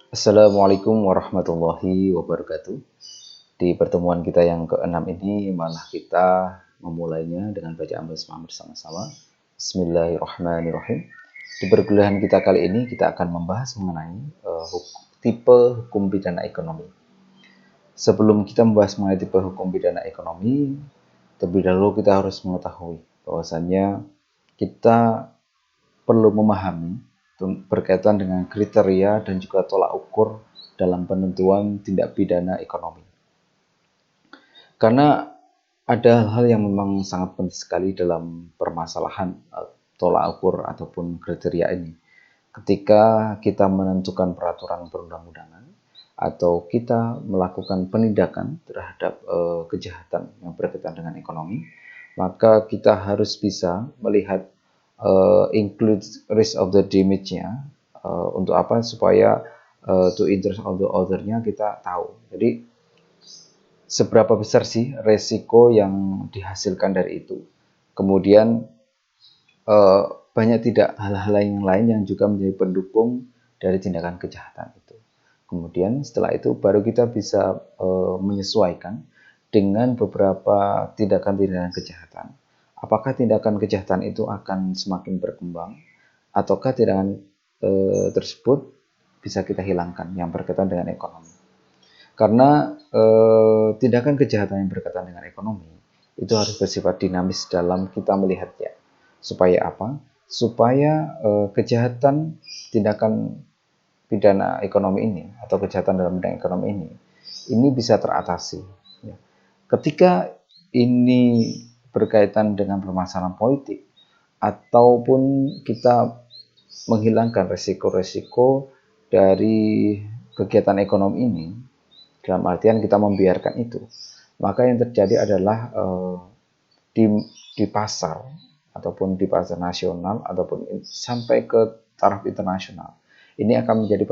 Assalamualaikum warahmatullahi wabarakatuh. Di pertemuan kita yang keenam ini, malah kita memulainya dengan bacaan basmalah bersama-sama. Bismillahirrahmanirrahim. Di perkuliahan kita kali ini, kita akan membahas mengenai tipe hukum pidana ekonomi. Sebelum kita membahas mengenai tipe hukum pidana ekonomi, terlebih dahulu kita harus mengetahui bahwasannya kita perlu memahami berkaitan dengan kriteria dan juga tolak ukur dalam penentuan tindak pidana ekonomi. Karena ada hal yang memang sangat penting sekali dalam permasalahan tolak ukur ataupun kriteria ini. Ketika kita menentukan peraturan perundang-undangan atau kita melakukan penindakan terhadap kejahatan yang berkaitan dengan ekonomi, maka kita harus bisa melihat include risk of the damage-nya. Untuk apa? Supaya to interest of the other-nya kita tahu. Jadi seberapa besar sih resiko yang dihasilkan dari itu. Kemudian banyak tidak hal-hal yang lain yang juga menjadi pendukung dari tindakan kejahatan itu. Kemudian setelah itu baru kita bisa menyesuaikan dengan beberapa tindakan-tindakan kejahatan. Apakah tindakan kejahatan itu akan semakin berkembang ataukah tindakan tersebut bisa kita hilangkan yang berkaitan dengan ekonomi. Karena tindakan kejahatan yang berkaitan dengan ekonomi itu harus bersifat dinamis dalam kita melihatnya. Supaya apa? Supaya kejahatan tindakan pidana ekonomi ini atau kejahatan dalam bidang ekonomi ini bisa teratasi. Ketika ini berkaitan dengan permasalahan politik ataupun kita menghilangkan resiko-resiko dari kegiatan ekonomi ini, dalam artian kita membiarkan itu, maka yang terjadi adalah di pasar ataupun di pasar nasional ataupun sampai ke taraf internasional, ini akan menjadi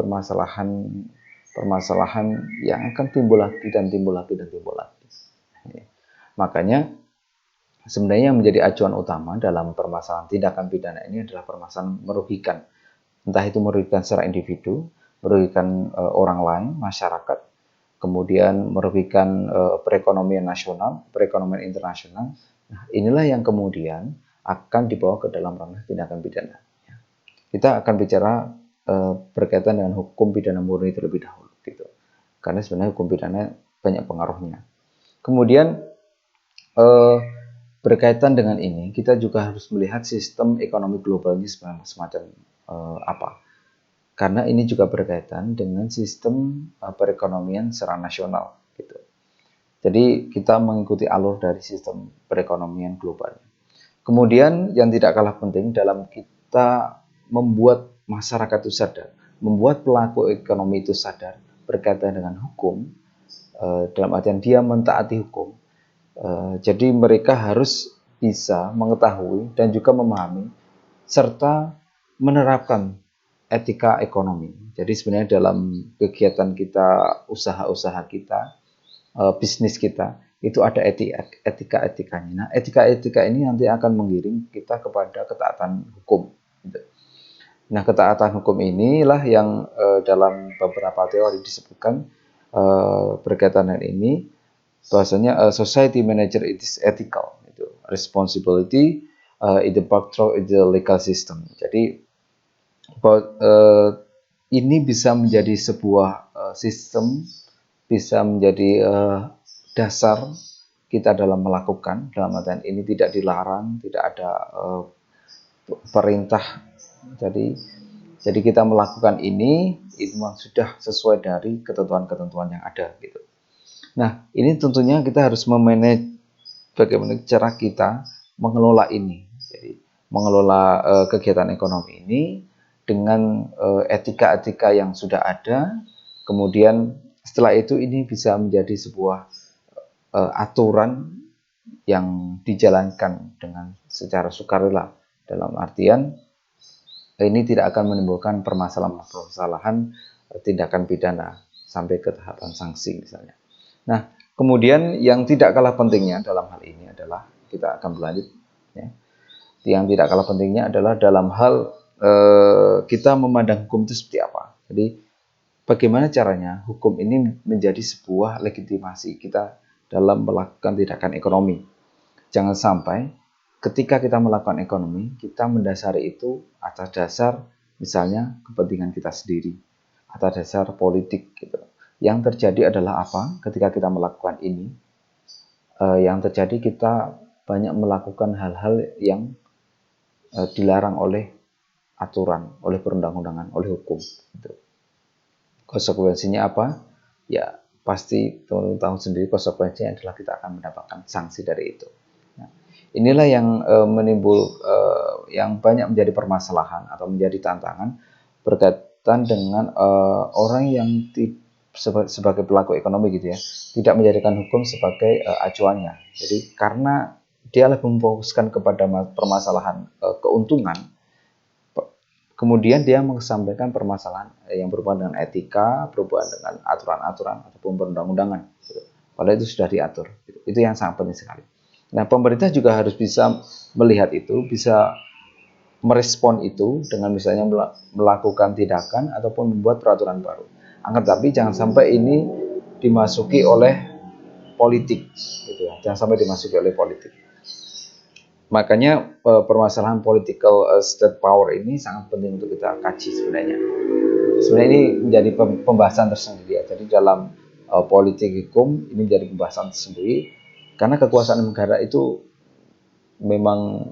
permasalahan yang akan timbul lagi dan timbul lagi dan timbul lagi. Makanya sebenarnya yang menjadi acuan utama dalam permasalahan tindakan pidana ini adalah permasalahan merugikan, entah itu merugikan secara individu, merugikan orang lain, masyarakat, kemudian merugikan perekonomian nasional, perekonomian internasional. Nah, inilah yang kemudian akan dibawa ke dalam ranah tindakan pidana. Kita akan bicara berkaitan dengan hukum pidana murni terlebih dahulu, gitu. Karena sebenarnya hukum pidana banyak pengaruhnya. Kemudian berkaitan dengan ini, kita juga harus melihat sistem ekonomi global ini semacam apa. Karena ini juga berkaitan dengan sistem perekonomian secara nasional, gitu. Jadi kita mengikuti alur dari sistem perekonomian global. Kemudian yang tidak kalah penting dalam kita membuat masyarakat itu sadar, membuat pelaku ekonomi itu sadar berkaitan dengan hukum, dalam artian dia mentaati hukum. Jadi mereka harus bisa mengetahui dan juga memahami serta menerapkan etika ekonomi. Jadi sebenarnya dalam kegiatan kita, usaha-usaha kita, bisnis kita, itu ada etika-etikanya. Nah, etika-etika ini nanti akan mengiring kita kepada ketaatan hukum. Nah, ketaatan hukum inilah yang dalam beberapa teori disebutkan berkaitan dengan ini, bahwasanya society manager it is ethical, itu responsibility in the backdrop in the legal system. Jadi ini bisa menjadi sebuah sistem, bisa menjadi dasar kita dalam melakukan, dalam artian ini tidak dilarang, tidak ada perintah. Jadi kita melakukan ini itu sudah sesuai dari ketentuan-ketentuan yang ada, gitu. Nah, ini tentunya kita harus memanage bagaimana cara kita mengelola ini. Jadi, mengelola kegiatan ekonomi ini dengan etika-etika yang sudah ada. Kemudian setelah itu ini bisa menjadi sebuah aturan yang dijalankan dengan secara sukarela. Dalam artian ini tidak akan menimbulkan permasalahan tindakan pidana sampai ke tahapan sanksi misalnya. Nah, kemudian yang tidak kalah pentingnya dalam hal ini adalah, kita akan berlanjut, ya. Yang tidak kalah pentingnya adalah dalam hal kita memandang hukum itu seperti apa. Jadi bagaimana caranya hukum ini menjadi sebuah legitimasi kita dalam melakukan tindakan ekonomi. Jangan sampai ketika kita melakukan ekonomi, kita mendasari itu atas dasar misalnya kepentingan kita sendiri, atas dasar politik gitu. Yang terjadi adalah apa ketika kita melakukan ini? Yang terjadi kita banyak melakukan hal-hal yang dilarang oleh aturan, oleh perundang-undangan, oleh hukum. Gitu. Konsekuensinya apa? Ya pasti teman-teman tahu sendiri, konsekuensinya adalah kita akan mendapatkan sanksi dari itu. Nah, inilah yang yang banyak menjadi permasalahan atau menjadi tantangan berkaitan dengan orang yang sebagai pelaku ekonomi gitu ya, tidak menjadikan hukum sebagai acuannya. Jadi karena dia lebih memfokuskan kepada permasalahan keuntungan, kemudian dia mengesampingkan permasalahan yang berhubungan dengan etika, berhubungan dengan aturan-aturan ataupun perundang-undangan. Padahal itu sudah diatur. Itu yang sangat penting sekali. Nah, pemerintah juga harus bisa melihat itu, bisa merespon itu dengan misalnya melakukan tindakan ataupun membuat peraturan baru. Akan tetapi jangan sampai ini dimasuki oleh politik, gitu ya. Jangan sampai dimasuki oleh politik. Makanya permasalahan political state power ini sangat penting untuk kita kaji sebenarnya. Sebenarnya ini menjadi pembahasan tersendiri ya. Jadi dalam politik hukum ini menjadi pembahasan tersendiri karena kekuasaan negara itu memang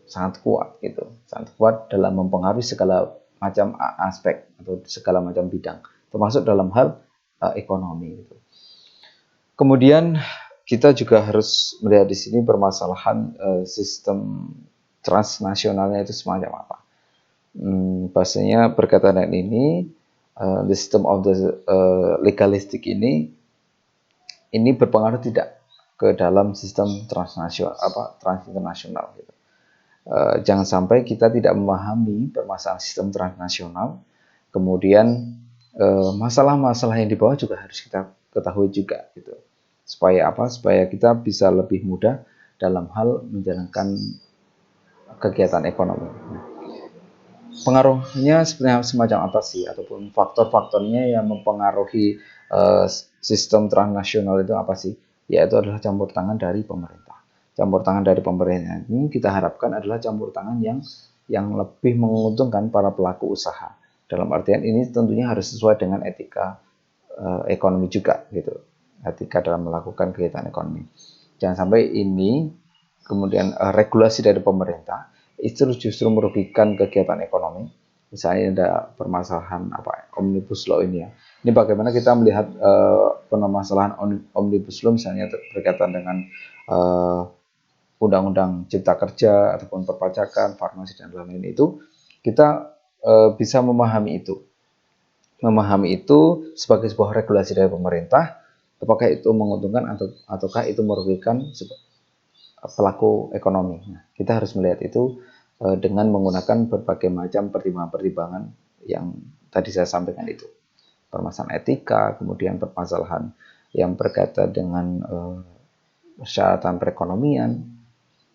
sangat kuat gitu, sangat kuat dalam mempengaruhi segala macam aspek atau segala macam bidang, termasuk dalam hal ekonomi gitu. Kemudian kita juga harus melihat di sini permasalahan sistem transnasionalnya itu semacam apa. Bahasanya berkaitan dengan ini, the system of the legalistic ini berpengaruh tidak ke dalam sistem transnasional transinternasional gitu. Jangan sampai kita tidak memahami permasalahan sistem transnasional, kemudian masalah-masalah yang di bawah juga harus kita ketahui juga gitu. Supaya apa? Supaya kita bisa lebih mudah dalam hal menjalankan kegiatan ekonomi. Pengaruhnya sebenarnya semacam apa sih? Ataupun faktor-faktornya yang mempengaruhi sistem transnasional itu apa sih? Yaitu adalah campur tangan dari pemerintah. Campur tangan dari pemerintah ini kita harapkan adalah campur tangan yang lebih menguntungkan para pelaku usaha. Dalam artian ini tentunya harus sesuai dengan etika ekonomi juga gitu. Etika dalam melakukan kegiatan ekonomi. Jangan sampai ini kemudian regulasi dari pemerintah itu justru merugikan kegiatan ekonomi. Misalnya ada permasalahan omnibus law ini ya. Ini bagaimana kita melihat permasalahan omnibus law misalnya berkaitan dengan undang-undang cipta kerja ataupun perpajakan, farmasi dan lain-lain itu kita bisa memahami itu. Memahami itu sebagai sebuah regulasi dari pemerintah, apakah itu menguntungkan ataukah itu merugikan pelaku ekonomi. Nah, kita harus melihat itu dengan menggunakan berbagai macam pertimbangan-pertimbangan yang tadi saya sampaikan itu. Permasalahan etika, kemudian permasalahan yang berkaitan dengan persyaratan perekonomian,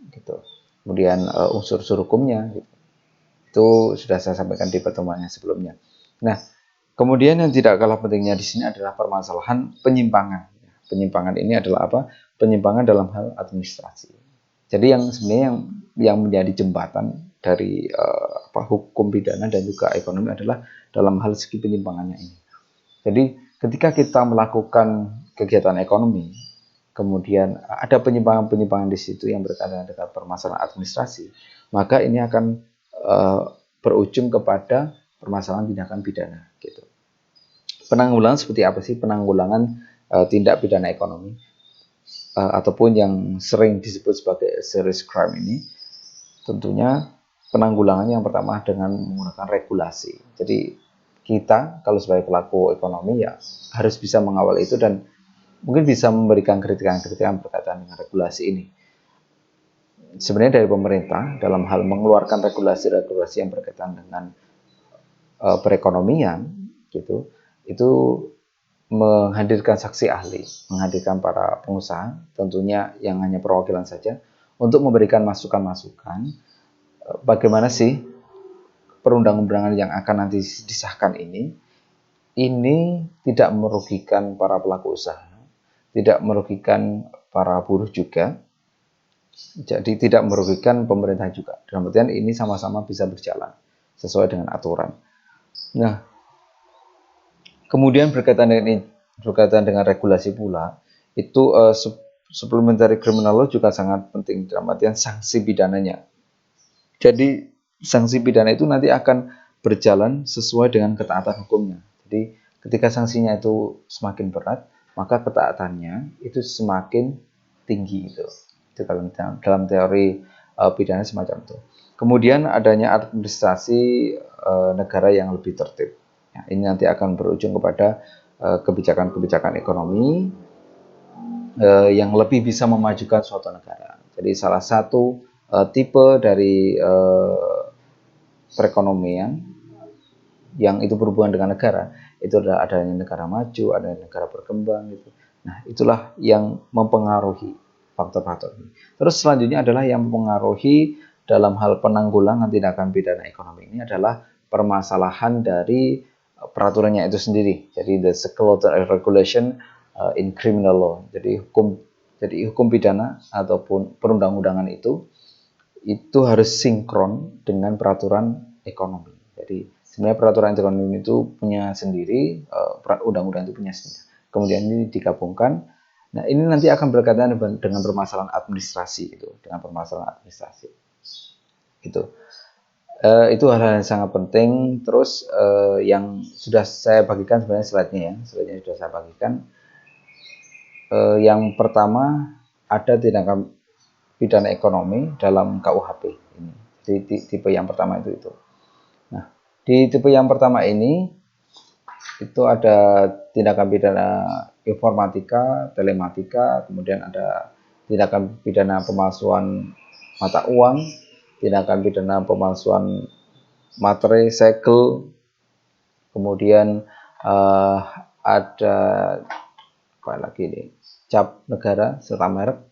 gitu. Kemudian unsur-unsur hukumnya, gitu. Itu sudah saya sampaikan di pertemuan yang sebelumnya. Nah, kemudian yang tidak kalah pentingnya di sini adalah permasalahan penyimpangan. Penyimpangan ini adalah apa? Penyimpangan dalam hal administrasi. Jadi yang sebenarnya yang menjadi jembatan dari hukum pidana dan juga ekonomi adalah dalam hal segi penyimpangannya ini. Jadi ketika kita melakukan kegiatan ekonomi, kemudian ada penyimpangan-penyimpangan di situ yang berkaitan dengan permasalahan administrasi, maka ini akan berujung kepada permasalahan tindakan pidana. Gitu. Penanggulangan seperti apa sih penanggulangan tindak pidana ekonomi ataupun yang sering disebut sebagai serious crime ini? Tentunya penanggulangannya yang pertama dengan menggunakan regulasi. Jadi kita kalau sebagai pelaku ekonomi ya harus bisa mengawal itu dan mungkin bisa memberikan kritikan-kritikan berkaitan dengan regulasi ini. Sebenarnya dari pemerintah dalam hal mengeluarkan regulasi-regulasi yang berkaitan dengan perekonomian gitu, itu menghadirkan saksi ahli, menghadirkan para pengusaha, tentunya yang hanya perwakilan saja, untuk memberikan masukan-masukan bagaimana sih perundang-undangan yang akan nanti disahkan ini ini tidak merugikan para pelaku usaha, tidak merugikan para buruh juga, jadi tidak merugikan pemerintah juga. Dalam artian ini sama-sama bisa berjalan sesuai dengan aturan. Nah, kemudian berkaitan dengan regulasi pula, itu supplementary criminal law juga sangat penting dalam artian sanksi pidananya. Jadi sanksi pidana itu nanti akan berjalan sesuai dengan ketaatan hukumnya. Jadi ketika sanksinya itu semakin berat, maka ketaatannya itu semakin tinggi itu. Itu dalam teori pidana semacam itu. Kemudian adanya administrasi negara yang lebih tertib. Ya, ini nanti akan berujung kepada kebijakan-kebijakan ekonomi yang lebih bisa memajukan suatu negara. Jadi salah satu tipe dari perekonomian yang itu berhubungan dengan negara itu adalah adanya negara maju, adanya negara berkembang gitu. Nah, itulah yang mempengaruhi faktor-faktor ini. Terus selanjutnya adalah yang mempengaruhi dalam hal penanggulangan tindakan pidana ekonomi ini adalah permasalahan dari peraturannya itu sendiri. Jadi the circle regulation in criminal law. Jadi hukum pidana ataupun perundang-undangan itu harus sinkron dengan peraturan ekonomi. Jadi sebenarnya peraturan ekonomi itu punya sendiri, undang-undang itu punya sendiri. Kemudian ini digabungkan. Nah, ini nanti akan berkaitan dengan permasalahan administrasi itu, dengan permasalahan administrasi. Itu hal-hal yang sangat penting. Terus yang sudah saya bagikan sebenarnya slide-nya sudah saya bagikan. Yang pertama ada tindakan pidana ekonomi dalam KUHP ini. Di tipe yang pertama itu. Nah, di tipe yang pertama ini itu ada tindakan pidana informatika, telematika, kemudian ada tindakan pidana pemalsuan mata uang, tindakan pidana pemalsuan materai, segel, kemudian ada apa lagi nih, cap negara serta merek,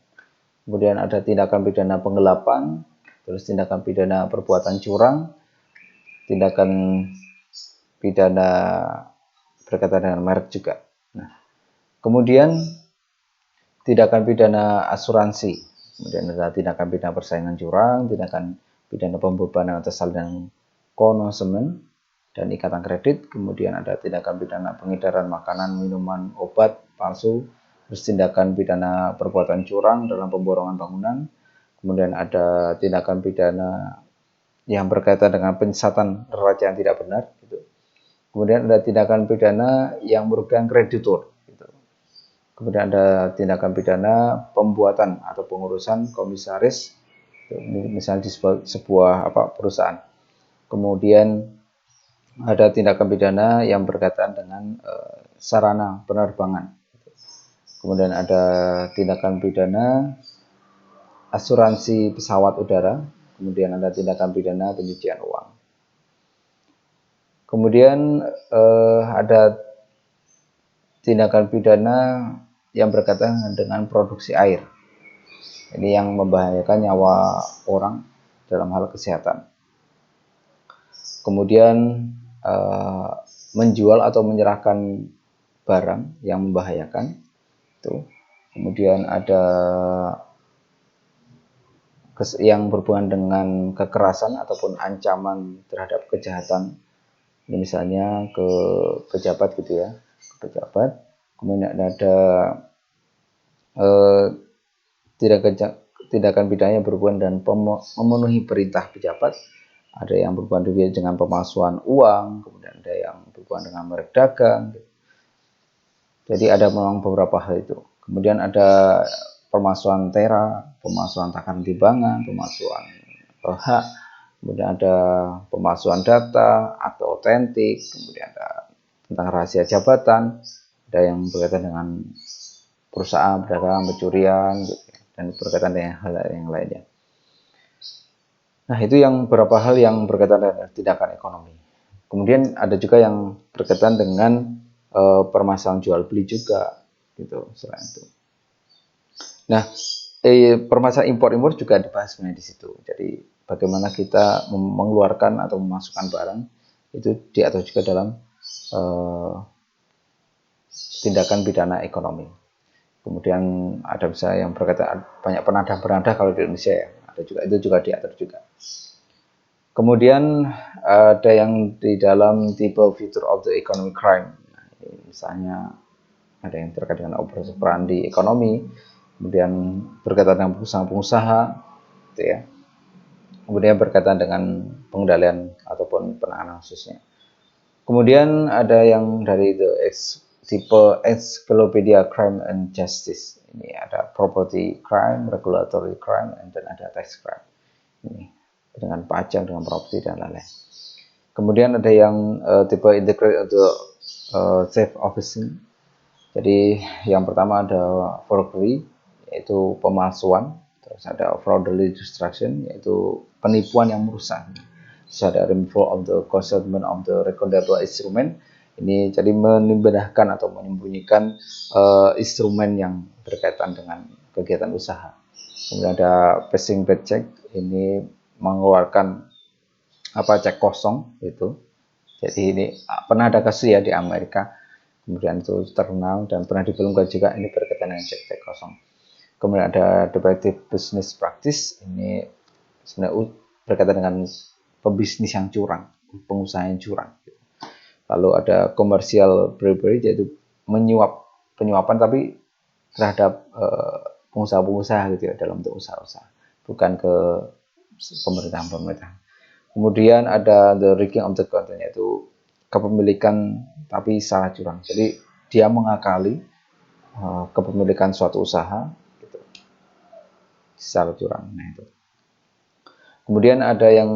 kemudian ada tindakan pidana penggelapan, terus tindakan pidana perbuatan curang, tindakan pidana berkaitan dengan merek juga. Nah, kemudian tindakan pidana asuransi, kemudian ada tindakan pidana persaingan curang, tindakan pidana pembebanan atas salinan konsumen dan ikatan kredit, kemudian ada tindakan pidana pengedaran makanan, minuman, obat palsu, terus tindakan pidana perbuatan curang dalam pemborongan bangunan, kemudian ada tindakan pidana yang berkaitan dengan penyesatan neraca yang tidak benar, gitu. Kemudian ada tindakan pidana yang merugikan kreditur, gitu. Kemudian ada tindakan pidana pembuatan atau pengurusan komisaris, gitu. Misalnya di sebuah perusahaan. Kemudian ada tindakan pidana yang berkaitan dengan sarana penerbangan. Kemudian ada tindakan pidana asuransi pesawat udara. Kemudian ada tindakan pidana pencucian uang. Kemudian ada tindakan pidana yang berkaitan dengan produksi air. Ini yang membahayakan nyawa orang dalam hal kesehatan. Kemudian menjual atau menyerahkan barang yang membahayakan. Itu. Kemudian ada yang berhubungan dengan kekerasan ataupun ancaman terhadap kejahatan, misalnya ke pejabat gitu ya, ke pejabat. Kemudian ada tindakan pidana yang berhubungan dan memenuhi perintah pejabat. Ada yang berhubungan dengan pemalsuan uang, kemudian ada yang berhubungan dengan merek dagang. Jadi ada memang beberapa hal itu. Kemudian ada pemalsuan tera, pemalsuan takaran timbangan, pemalsuan hak, kemudian ada pemalsuan data atau otentik, kemudian ada tentang rahasia jabatan, ada yang berkaitan dengan perusahaan, perdagangan, pencurian, gitu, dan berkaitan dengan hal yang lainnya. Nah, itu yang beberapa hal yang berkaitan dengan tindakan ekonomi. Kemudian ada juga yang berkaitan dengan permasalahan jual beli juga, gitu, selain itu. Nah, permasalahan impor juga dibahas sebenarnya di situ. Jadi bagaimana kita mengeluarkan atau memasukkan barang itu diatur juga dalam tindakan pidana ekonomi. Kemudian ada bisa yang berkaitan banyak penadah-penadah kalau di Indonesia ya, ada juga, itu juga diatur juga. Kemudian ada yang di dalam tipe feature of the economic crime, misalnya ada yang terkait dengan operasi operandi ekonomi, kemudian berkaitan dengan pengusaha-pengusaha, gitu ya. Kemudian berkaitan dengan pengendalian ataupun penanganan khususnya. Kemudian ada yang dari tipe Encyclopedia Crime and Justice. Ini ada property crime, regulatory crime, dan ada tax crime. Ini dengan pajak, dengan properti dan lain-lain. Kemudian ada yang tipe integrated atau safe officing. Jadi yang pertama ada forgery, yaitu pemalsuan. Terus ada fraudulent destruction, yaitu penipuan yang merusak. Terus ada removal of the concealment of the recordable instrument. Ini jadi memindahkan atau menyembunyikan instrumen yang berkaitan dengan kegiatan usaha. Kemudian ada passing bad check, ini mengeluarkan cek kosong itu. Jadi ini pernah ada kasus ya di Amerika, kemudian itu terkenal dan pernah dibelungkan juga, ini berkaitan dengan cek kosong. Kemudian ada deceptive business practice, ini sebenarnya berkaitan dengan pebisnis yang curang, pengusaha yang curang. Lalu ada commercial bribery, yaitu penyuapan tapi terhadap pengusaha-pengusaha gitu ya, dalam bentuk usaha-usaha, bukan ke pemerintahan. Kemudian ada the rigging of the content, yaitu kepemilikan tapi salah curang. Jadi dia mengakali kepemilikan suatu usaha gitu, secara curang. Nah, itu. Kemudian ada yang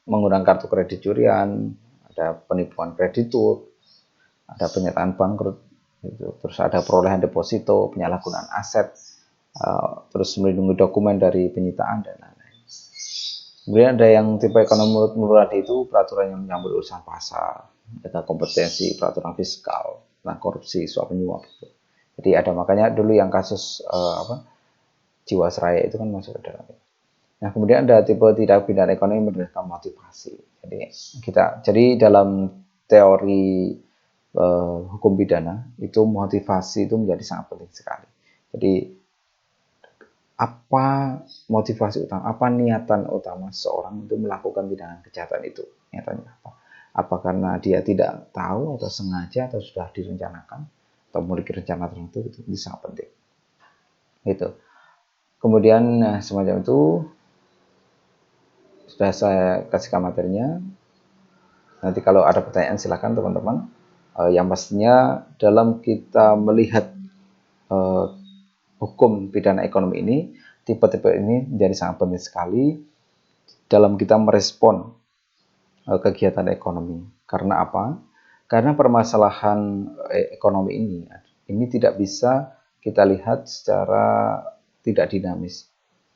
menggunakan kartu kredit curian, ada penipuan kreditur, ada penyertaan bangkrut, gitu. Terus ada perolehan deposito, penyalahgunaan aset, terus melindungi dokumen dari penyitaan dan lain-lain. Kemudian ada yang tipe ekonomi murah, itu peraturan yang menyambut urusan pasar, ada kompetensi, peraturan fiskal, tentang korupsi, suap menyuap. Gitu. Jadi ada, makanya dulu yang kasus Jiwasraya itu kan masuk ke dalam itu. Nah, kemudian ada tipe tindak pidana ekonomi berdasarkan motivasi. Jadi dalam teori hukum pidana itu motivasi itu menjadi sangat penting sekali. Jadi apa motivasi utama, apa niatan utama seorang untuk melakukan tindakan kejahatan itu? Niatannya apa? Apa karena dia tidak tahu atau sengaja atau sudah direncanakan atau memiliki rencana tertentu, itu sangat penting. Gitu. Kemudian semacam itu sudah saya kasihkan materinya. Nanti kalau ada pertanyaan silakan teman-teman. Yang pastinya dalam kita melihat hukum pidana ekonomi ini, tipe-tipe ini menjadi sangat penting sekali dalam kita merespon kegiatan ekonomi. Karena apa? Karena permasalahan ekonomi ini tidak bisa kita lihat secara tidak dinamis,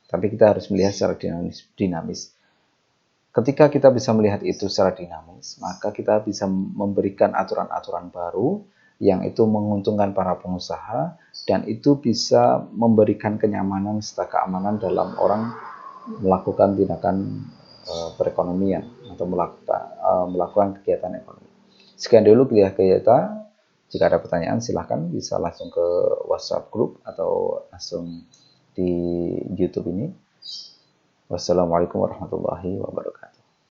tapi kita harus melihat secara dinamis. Ketika kita bisa melihat itu secara dinamis, maka kita bisa memberikan aturan-aturan baru yang itu menguntungkan para pengusaha, dan itu bisa memberikan kenyamanan serta keamanan dalam orang melakukan tindakan perekonomian atau melakukan kegiatan ekonomi. Sekian dulu kuliah kita. Jika ada pertanyaan silahkan bisa langsung ke WhatsApp group atau langsung di YouTube ini. Wassalamualaikum warahmatullahi wabarakatuh.